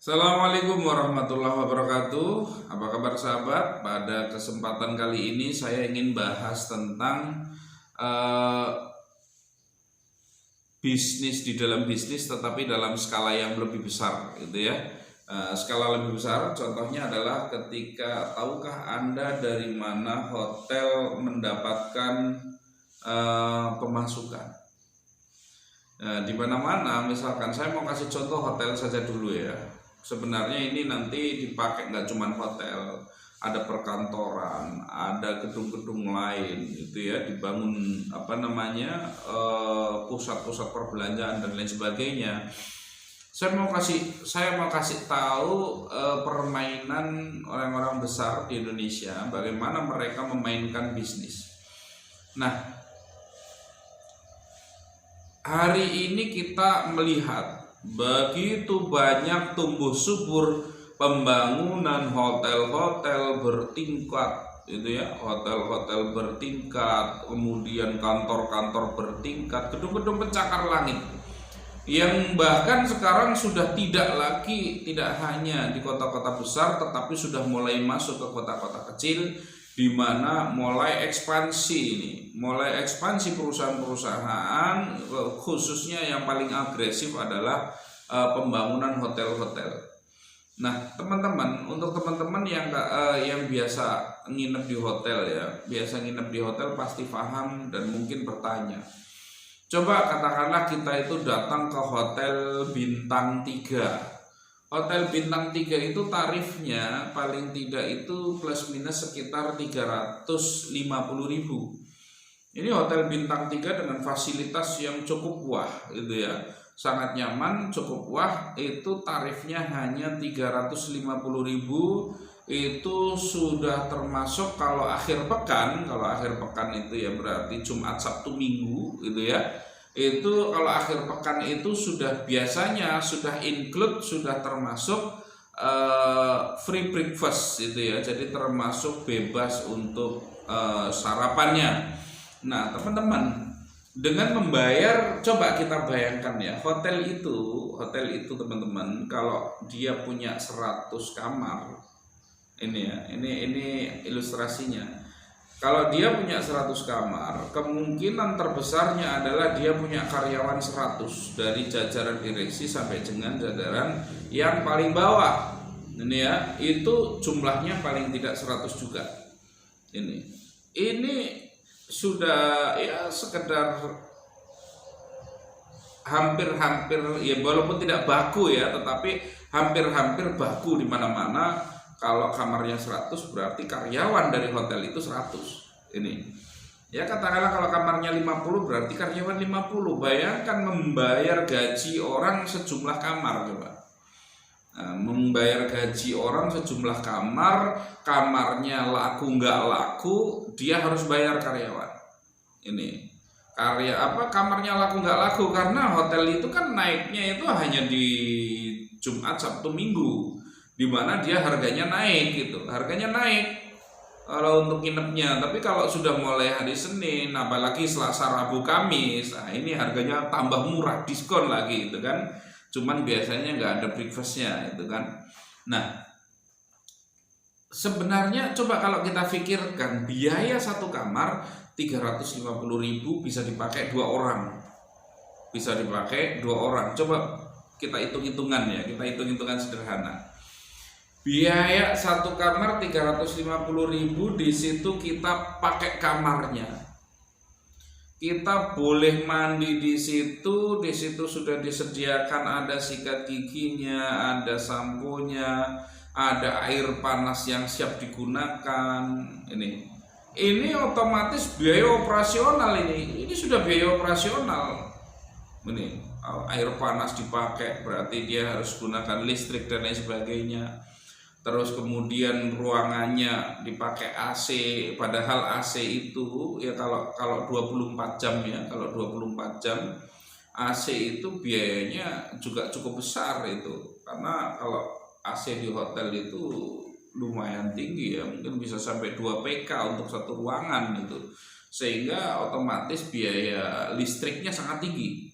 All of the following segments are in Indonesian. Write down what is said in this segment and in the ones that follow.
Assalamualaikum warahmatullahi wabarakatuh. Apa kabar sahabat? Pada kesempatan kali ini saya ingin bahas tentang eh, bisnis di dalam bisnis, tetapi dalam skala yang lebih besar, gitu ya. Skala lebih besar, contohnya adalah ketika tahukah Anda dari mana hotel mendapatkan pemasukan? Di mana-mana, misalkan saya mau kasih contoh hotel saja dulu ya. Sebenarnya ini nanti dipakai nggak cuma hotel, ada perkantoran, ada gedung-gedung lain, gitu ya, dibangun pusat-pusat perbelanjaan dan lain sebagainya. Saya mau kasih tahu permainan orang-orang besar di Indonesia, bagaimana mereka memainkan bisnis. Nah, hari ini kita melihat begitu banyak tumbuh subur pembangunan hotel-hotel bertingkat, itu ya, hotel-hotel bertingkat, kemudian kantor-kantor bertingkat, gedung-gedung pencakar langit, yang bahkan sekarang sudah tidak hanya di kota-kota besar, tetapi sudah mulai masuk ke kota-kota kecil, di mana mulai ekspansi perusahaan-perusahaan, khususnya yang paling agresif adalah pembangunan hotel-hotel. Nah, teman-teman, untuk teman-teman yang biasa nginep di hotel pasti paham dan mungkin bertanya. Coba katakanlah kita itu datang ke hotel bintang 3. Hotel bintang 3 itu tarifnya paling tidak itu plus minus sekitar 350.000. Ini hotel bintang 3 dengan fasilitas yang cukup wah, gitu ya. Sangat nyaman, cukup wah, itu tarifnya hanya 350.000. Itu sudah termasuk kalau akhir pekan itu ya berarti Jumat, Sabtu, Minggu, gitu ya. Itu kalau akhir pekan itu biasanya sudah include, sudah termasuk free breakfast, gitu ya. Jadi termasuk bebas untuk sarapannya. Nah, teman-teman, dengan membayar, coba kita bayangkan ya, hotel itu teman-teman, kalau dia punya 100 kamar, ini ya, ini ilustrasinya. Kalau dia punya 100 kamar, kemungkinan terbesarnya adalah dia punya karyawan 100, dari jajaran direksi sampai dengan jajaran yang paling bawah. Ini ya, itu jumlahnya paling tidak 100 juga. Ini sudah ya sekedar hampir-hampir ya, walaupun tidak baku ya, tetapi hampir-hampir baku di mana-mana. Kalau kamarnya 100 berarti karyawan dari hotel itu 100. Ini ya, katakanlah kalau kamarnya 50 berarti karyawan 50. Bayangkan membayar gaji orang sejumlah kamar, coba. Nah, membayar gaji orang sejumlah kamar, kamarnya laku nggak laku, dia harus bayar karyawan. Ini kamarnya laku nggak laku karena hotel itu kan naiknya itu hanya di Jumat, Sabtu, Minggu, di mana dia harganya naik, gitu. Harganya naik kalau untuk nginepnya. Tapi kalau sudah mulai hari Senin, apalagi Selasa, Rabu, Kamis, nah ini harganya tambah murah, diskon lagi, gitu kan. Cuman biasanya nggak ada breakfastnya, itu kan. Nah, sebenarnya coba kalau kita pikirkan, biaya satu kamar 350.000 bisa dipakai 2 orang. Coba kita hitung-hitungan ya, kita hitung-hitungan sederhana. Biaya satu kamar 350.000, di situ kita pakai kamarnya. Kita boleh mandi di situ sudah disediakan, ada sikat giginya, ada samponya, ada air panas yang siap digunakan. Ini otomatis biaya operasional, ini sudah biaya operasional. Ini air panas dipakai berarti dia harus gunakan listrik dan lain sebagainya. Terus kemudian ruangannya dipakai AC, padahal AC itu ya kalau 24 jam ya, kalau 24 jam AC itu biayanya juga cukup besar itu. Karena kalau AC di hotel itu lumayan tinggi ya, mungkin bisa sampai 2 PK untuk satu ruangan itu. Sehingga otomatis biaya listriknya sangat tinggi.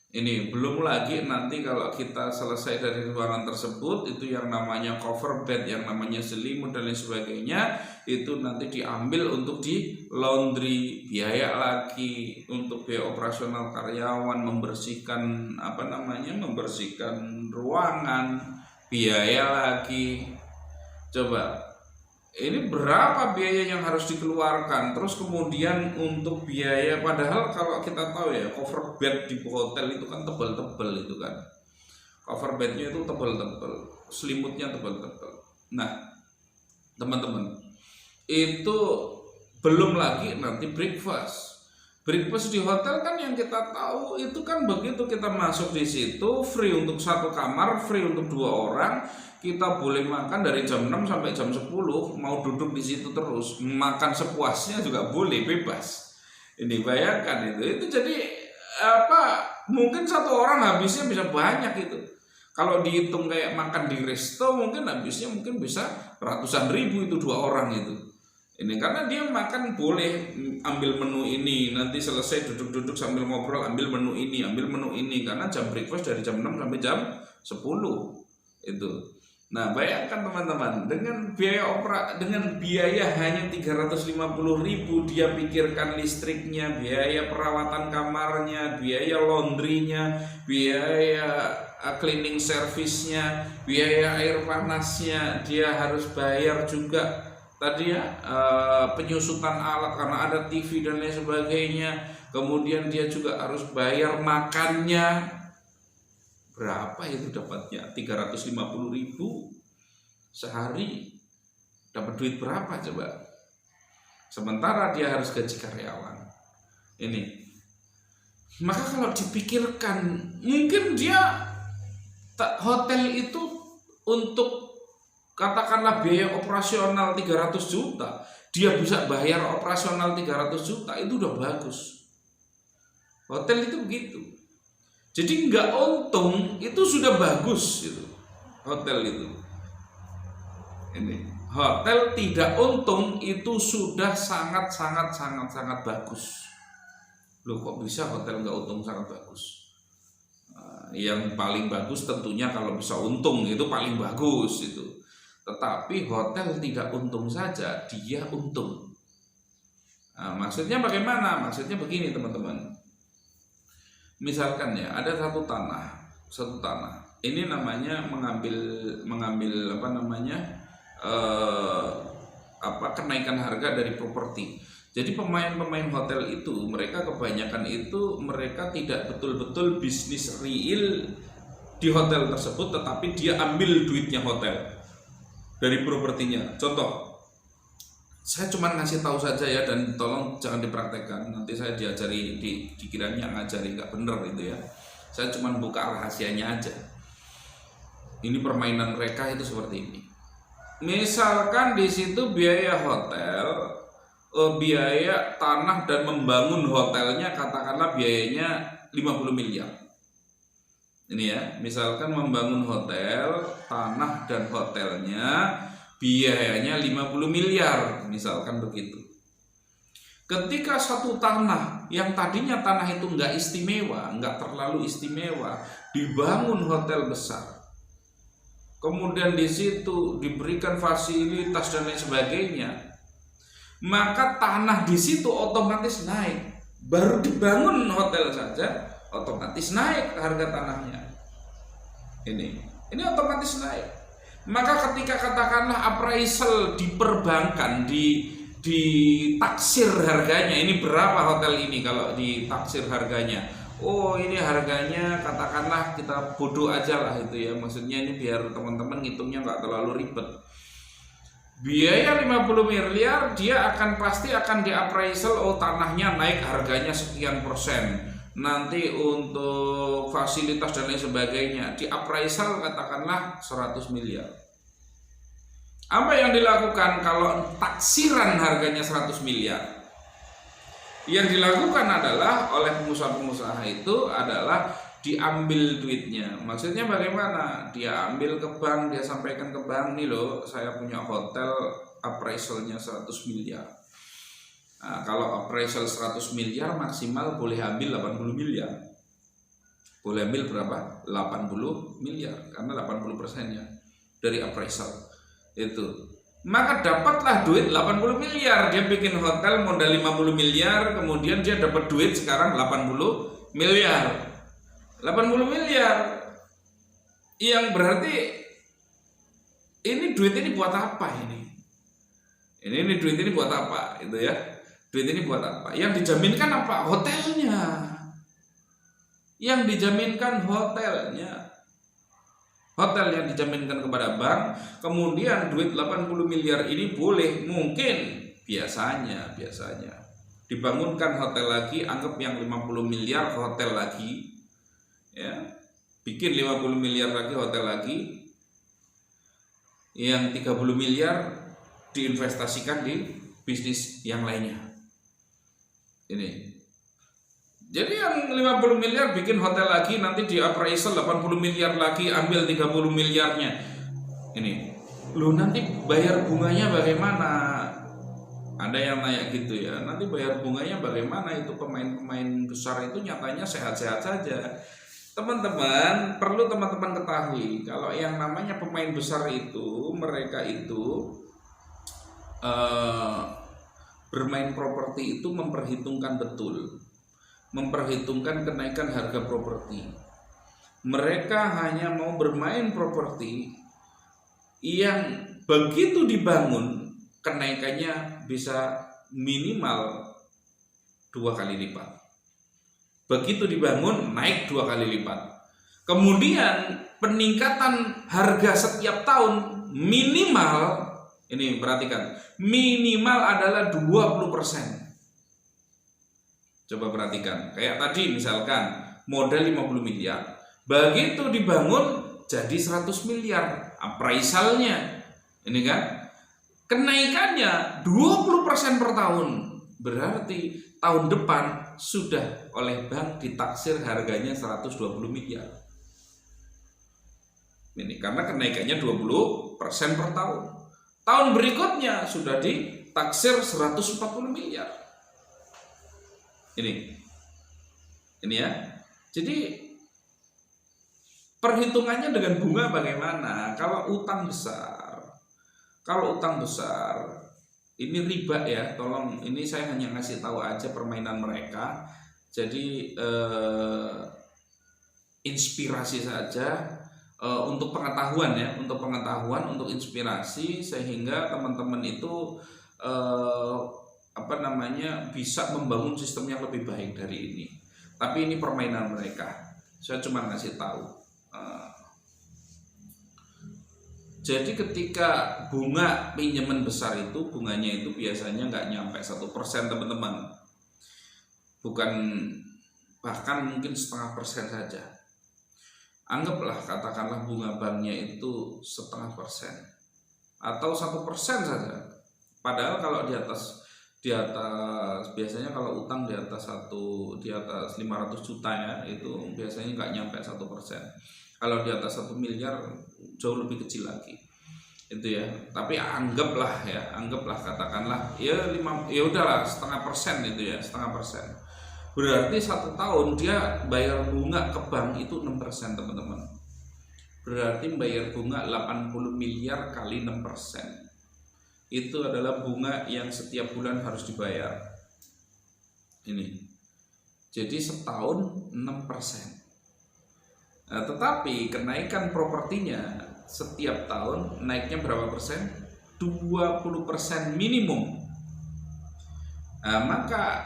Ini belum lagi nanti kalau kita selesai dari ruangan tersebut, itu yang namanya cover bed, yang namanya selimut dan lain sebagainya, itu nanti diambil untuk di laundry, biaya lagi untuk biaya operasional karyawan, membersihkan membersihkan ruangan, biaya lagi. Coba ini berapa biaya yang harus dikeluarkan, terus kemudian untuk biaya, padahal kalau kita tahu ya, cover bed di hotel itu kan tebal-tebal, itu kan cover bednya itu tebal-tebal, selimutnya tebal-tebal. Nah teman-teman, itu belum lagi nanti breakfast di hotel kan, yang kita tahu itu kan begitu kita masuk di situ free untuk satu kamar, free untuk 2 orang. Kita boleh makan dari jam 6 sampai jam 10, mau duduk di situ terus, makan sepuasnya juga boleh, bebas. Ini bayangkan itu jadi mungkin satu orang habisnya bisa banyak itu. Kalau dihitung kayak makan di resto, mungkin habisnya mungkin bisa ratusan ribu itu 2 orang itu. Ini karena dia makan boleh ambil menu ini, nanti selesai duduk-duduk sambil ngobrol ambil menu ini, karena jam breakfast dari jam 6 sampai jam 10 itu. Nah bayangkan teman-teman, dengan biaya hanya 350.000, dia pikirkan listriknya, biaya perawatan kamarnya, biaya laundrynya, biaya cleaning service-nya, biaya air panasnya, dia harus bayar juga tadi ya, penyusutan alat karena ada TV dan lain sebagainya. Kemudian dia juga harus bayar makannya. Berapa itu dapatnya? 350.000 sehari, dapat duit berapa coba? Sementara dia harus gaji karyawan. Ini, maka kalau dipikirkan, mungkin dia hotel itu untuk katakanlah biaya operasional 300 juta, dia bisa bayar operasional 300 juta, itu udah bagus. Hotel itu begitu. Jadi nggak untung itu sudah bagus itu. Hotel itu. Ini hotel tidak untung itu sudah sangat bagus. Loh kok bisa hotel nggak untung sangat bagus? Yang paling bagus tentunya kalau bisa untung, itu paling bagus itu. Tetapi hotel tidak untung saja, dia untung. Nah, maksudnya bagaimana? Maksudnya begini teman-teman. Misalkan ya, ada satu tanah. Ini namanya mengambil kenaikan harga dari properti. Jadi pemain hotel itu, mereka kebanyakan itu mereka tidak betul-betul bisnis real di hotel tersebut, tetapi dia ambil duitnya hotel dari propertinya. Contoh, saya cuma ngasih tahu saja ya, dan tolong jangan dipraktekkan, nanti saya diajari dikiranya ngajari nggak bener itu ya. Saya cuma buka rahasianya aja. Ini permainan mereka itu seperti ini. Misalkan di situ biaya hotel, biaya tanah dan membangun hotelnya katakanlah biayanya 50 miliar. Ini ya, misalkan membangun hotel, tanah dan hotelnya biayanya 50 miliar, misalkan begitu. Ketika satu tanah yang tadinya tanah itu nggak istimewa, nggak terlalu istimewa, dibangun hotel besar, kemudian di situ diberikan fasilitas dan lain sebagainya, maka tanah di situ otomatis naik. Baru dibangun hotel saja otomatis naik harga tanahnya. Ini otomatis naik. Maka ketika katakanlah appraisal diperbankan, ditaksir harganya, ini berapa hotel ini kalau ditaksir harganya? Oh ini harganya katakanlah, kita bodoh aja lah itu ya, maksudnya ini biar teman-teman ngitungnya nggak terlalu ribet. Biaya 50 miliar, dia pasti akan diappraisal, oh tanahnya naik harganya sekian persen. Nanti untuk fasilitas dan lain sebagainya diappraisal katakanlah 100 miliar. Apa yang dilakukan kalau taksiran harganya 100 miliar? Yang dilakukan adalah oleh pengusaha-pengusaha itu adalah diambil duitnya. Maksudnya bagaimana? Dia ambil ke bank, dia sampaikan ke bank, nih loh saya punya hotel appraisalnya 100 miliar. Nah, kalau appraisal 100 miliar maksimal boleh ambil 80 miliar. Boleh ambil berapa? 80 miliar karena 80%-nya dari appraisal itu. Maka dapatlah duit 80 miliar. Dia bikin hotel modal 50 miliar, kemudian dia dapat duit sekarang 80 miliar. 80 miliar. Yang berarti ini duit ini buat apa ini? Ini duit ini buat apa? Itu ya. Duit ini buat apa? Yang dijaminkan apa? Hotelnya. Yang dijaminkan hotelnya. Hotel yang dijaminkan kepada bank. Kemudian duit 80 miliar ini boleh mungkin biasanya dibangunkan hotel lagi, anggap yang 50 miliar hotel lagi. Ya. Bikin 50 miliar lagi hotel lagi. Yang 30 miliar diinvestasikan di bisnis yang lainnya. Ini. Jadi yang 50 miliar bikin hotel lagi, nanti di appraisal 80 miliar lagi, ambil 30 miliarnya. Ini. Loh, nanti bayar bunganya bagaimana? Ada yang nanya gitu ya. Nanti bayar bunganya bagaimana? Itu pemain-pemain besar itu nyatanya sehat-sehat saja. Teman-teman, perlu teman-teman ketahui kalau yang namanya pemain besar itu, mereka itu bermain properti itu memperhitungkan betul. Memperhitungkan kenaikan harga properti. Mereka hanya mau bermain properti yang begitu dibangun kenaikannya bisa minimal 2 kali lipat. Begitu dibangun naik 2 kali lipat. Kemudian peningkatan harga setiap tahun minimal, ini perhatikan, minimal adalah 20%. Coba perhatikan, kayak tadi misalkan modal 50 miliar, begitu dibangun jadi 100 miliar appraisalnya, ini kan kenaikannya 20% per tahun, berarti tahun depan sudah oleh bank ditaksir harganya 120 miliar. Ini karena kenaikannya 20% per tahun. Tahun berikutnya sudah ditaksir 140 miliar. Ini ya. Jadi perhitungannya dengan bunga bagaimana? Kalau utang besar, ini riba ya. Tolong, ini saya hanya ngasih tahu aja permainan mereka. Jadi inspirasi saja untuk pengetahuan ya, untuk inspirasi sehingga teman-teman itu bisa membangun sistem yang lebih baik dari ini. Tapi ini permainan mereka. Saya cuma ngasih tahu. Jadi ketika bunga pinjaman besar itu, bunganya itu biasanya nggak nyampe 1% teman-teman. Bukan, bahkan mungkin 0,5% saja. Anggaplah katakanlah bunga banknya itu 0,5% atau 1% saja. Padahal kalau di atas biasanya kalau utang di atas 500 juta ya, itu biasanya nggak nyampe 1%. Kalau di atas 1 miliar jauh lebih kecil lagi itu ya. Tapi anggaplah katakanlah ya udahlah 0,5% itu ya, 0,5%. Berarti 1 tahun dia bayar bunga ke bank itu 6% teman-teman. Berarti bayar bunga 80 miliar kali 6%. Itu adalah bunga yang setiap bulan harus dibayar. Ini. Jadi setahun 6%. Nah, tetapi kenaikan propertinya setiap tahun naiknya berapa persen? 20% minimum. Nah, maka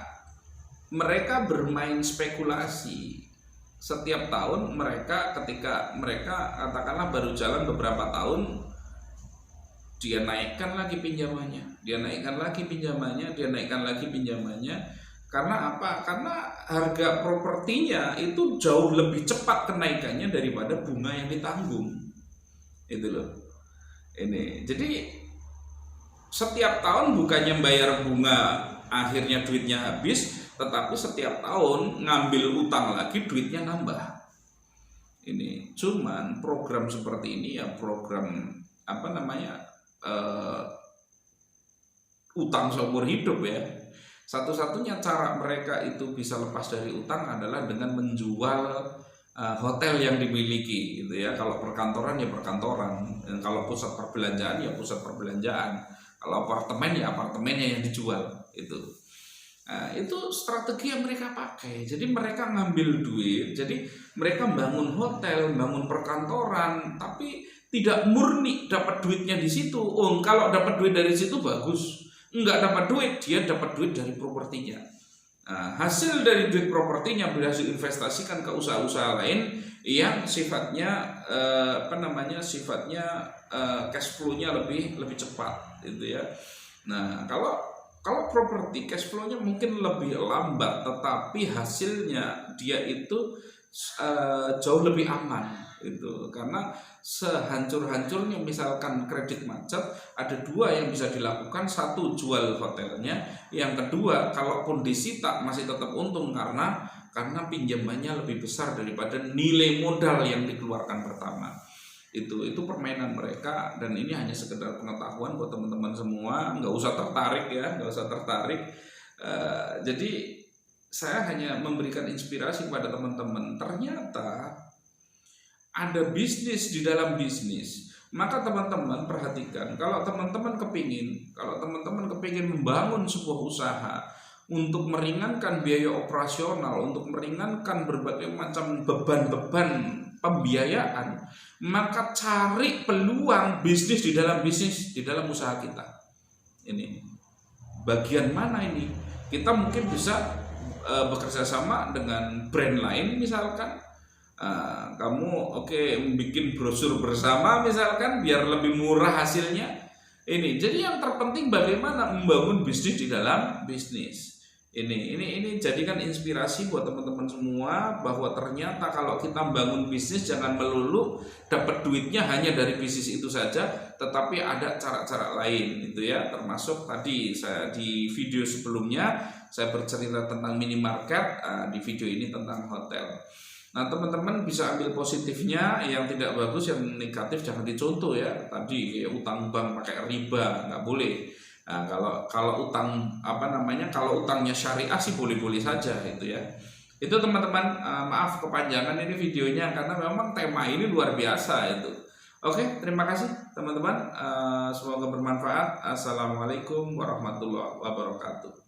mereka bermain spekulasi. Setiap tahun ketika mereka katakanlah baru jalan beberapa tahun, dia naikkan lagi pinjamannya. Karena apa? Karena harga propertinya itu jauh lebih cepat kenaikannya daripada bunga yang ditanggung. Itu loh. Ini. Jadi setiap tahun bukannya bayar bunga akhirnya duitnya habis, tetapi setiap tahun ngambil utang lagi duitnya nambah. Ini cuman program seperti ini ya, program utang seumur hidup ya. Satu-satunya cara mereka itu bisa lepas dari utang adalah dengan menjual hotel yang dimiliki gitu ya. Kalau perkantoran ya perkantoran, dan kalau pusat perbelanjaan ya pusat perbelanjaan, kalau apartemen ya apartemennya yang dijual itu. Nah, itu strategi yang mereka pakai. Jadi mereka ngambil duit, jadi mereka bangun hotel, bangun perkantoran, tapi tidak murni dapat duitnya di situ. Oh, kalau dapat duit dari situ bagus. Enggak dapat duit, dia dapat duit dari propertinya. Nah, hasil dari duit propertinya berhasil investasikan ke usaha-usaha lain yang sifatnya cash flow-nya lebih cepat gitu ya. Nah, kalau properti cash flow-nya mungkin lebih lambat, tetapi hasilnya dia itu jauh lebih aman itu, karena sehancur-hancurnya misalkan kredit macet, ada dua yang bisa dilakukan. Satu, jual hotelnya. Yang kedua, kalaupun disita masih tetap untung karena pinjamannya lebih besar daripada nilai modal yang dikeluarkan pertama. Itu permainan mereka, dan ini hanya sekedar pengetahuan buat teman-teman semua. Nggak usah tertarik ya, nggak usah tertarik. Jadi saya hanya memberikan inspirasi kepada teman-teman. Ternyata ada bisnis di dalam bisnis. Maka teman-teman perhatikan, kalau teman-teman kepingin membangun sebuah usaha untuk meringankan biaya operasional, untuk meringankan berbagai macam beban-beban pembiayaan, maka cari peluang bisnis di dalam usaha kita. Ini bagian mana ini? Kita mungkin bisa bekerja sama dengan brand lain, misalkan kamu bikin brosur bersama misalkan biar lebih murah hasilnya. Ini jadi yang terpenting bagaimana membangun bisnis di dalam bisnis. Ini jadikan inspirasi buat teman-teman semua bahwa ternyata kalau kita bangun bisnis jangan melulu dapat duitnya hanya dari bisnis itu saja, tetapi ada cara-cara lain gitu ya. Termasuk tadi saya di video sebelumnya saya bercerita tentang minimarket, di video ini tentang hotel. Nah, teman-teman bisa ambil positifnya, yang tidak bagus, yang negatif jangan dicontoh ya. Tadi utang bank pakai riba nggak boleh. Nah, kalau kalau utangnya syariah sih boleh-boleh saja itu ya. Itu teman-teman, maaf kepanjangan ini videonya karena memang tema ini luar biasa itu. Oke, terima kasih teman-teman. Semoga bermanfaat. Assalamualaikum warahmatullahi wabarakatuh.